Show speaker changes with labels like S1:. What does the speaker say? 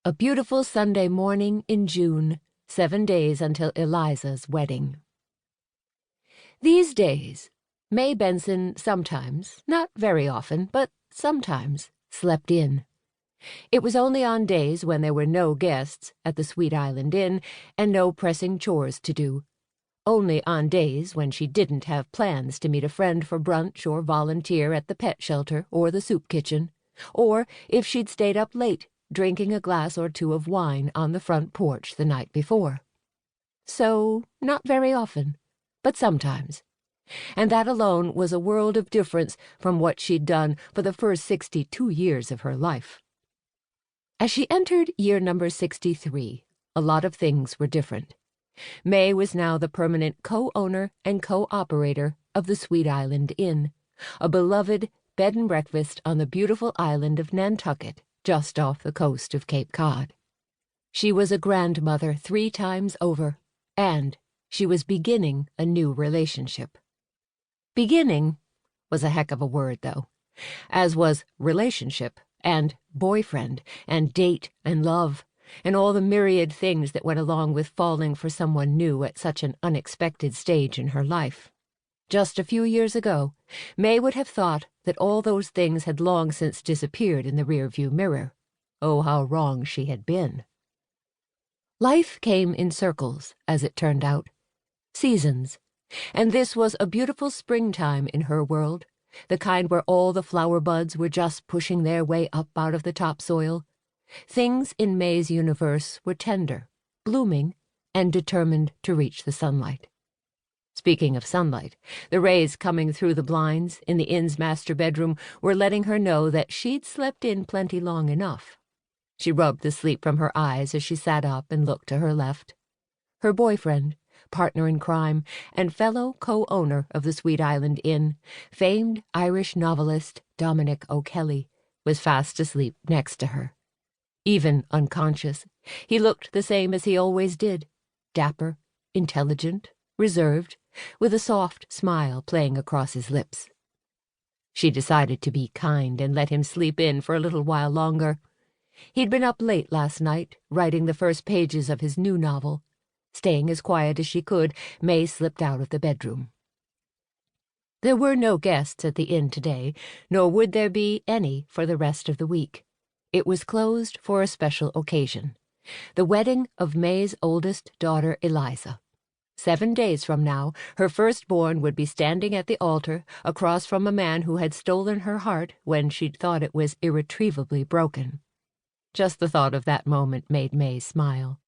S1: A beautiful Sunday morning in June, 7 days until Eliza's wedding. These days, May Benson sometimes, not very often, but sometimes, slept in. It was only on days when there were no guests at the Sweet Island Inn and no pressing chores to do. Only on days when she didn't have plans to meet a friend for brunch or volunteer at the pet shelter or the soup kitchen, or if she'd stayed up late drinking a glass or two of wine on the front porch the night before. So, not very often, but sometimes. And that alone was a world of difference from what she'd done for the first 62 years of her life. As she entered year number 63, a lot of things were different. May was now the permanent co-owner and co-operator of the Sweet Island Inn, a beloved bed and breakfast on the beautiful island of Nantucket, just off the coast of Cape Cod. She was a grandmother 3 times over, and she was beginning a new relationship. Beginning was a heck of a word, though, as was relationship and boyfriend and date and love and all the myriad things that went along with falling for someone new at such an unexpected stage in her life. Just a few years ago, May would have thought that all those things had long since disappeared in the rearview mirror. Oh, how wrong she had been. Life came in circles, as it turned out. Seasons. And this was a beautiful springtime in her world, the kind where all the flower buds were just pushing their way up out of the topsoil. Things in May's universe were tender, blooming, and determined to reach the sunlight. Speaking of sunlight, the rays coming through the blinds in the inn's master bedroom were letting her know that she'd slept in plenty long enough. She rubbed the sleep from her eyes as she sat up and looked to her left. Her boyfriend, partner in crime, and fellow co-owner of the Sweet Island Inn, famed Irish novelist Dominic O'Kelly, was fast asleep next to her. Even unconscious, he looked the same as he always did, dapper, intelligent, reserved, with a soft smile playing across his lips. She decided to be kind and let him sleep in for a little while longer. He'd been up late last night, writing the first pages of his new novel. Staying as quiet as she could, May slipped out of the bedroom. There were no guests at the inn today, nor would there be any for the rest of the week. It was closed for a special occasion, the wedding of May's oldest daughter, Eliza. 7 days from now, her firstborn would be standing at the altar across from a man who had stolen her heart when she'd thought it was irretrievably broken. Just the thought of that moment made May smile.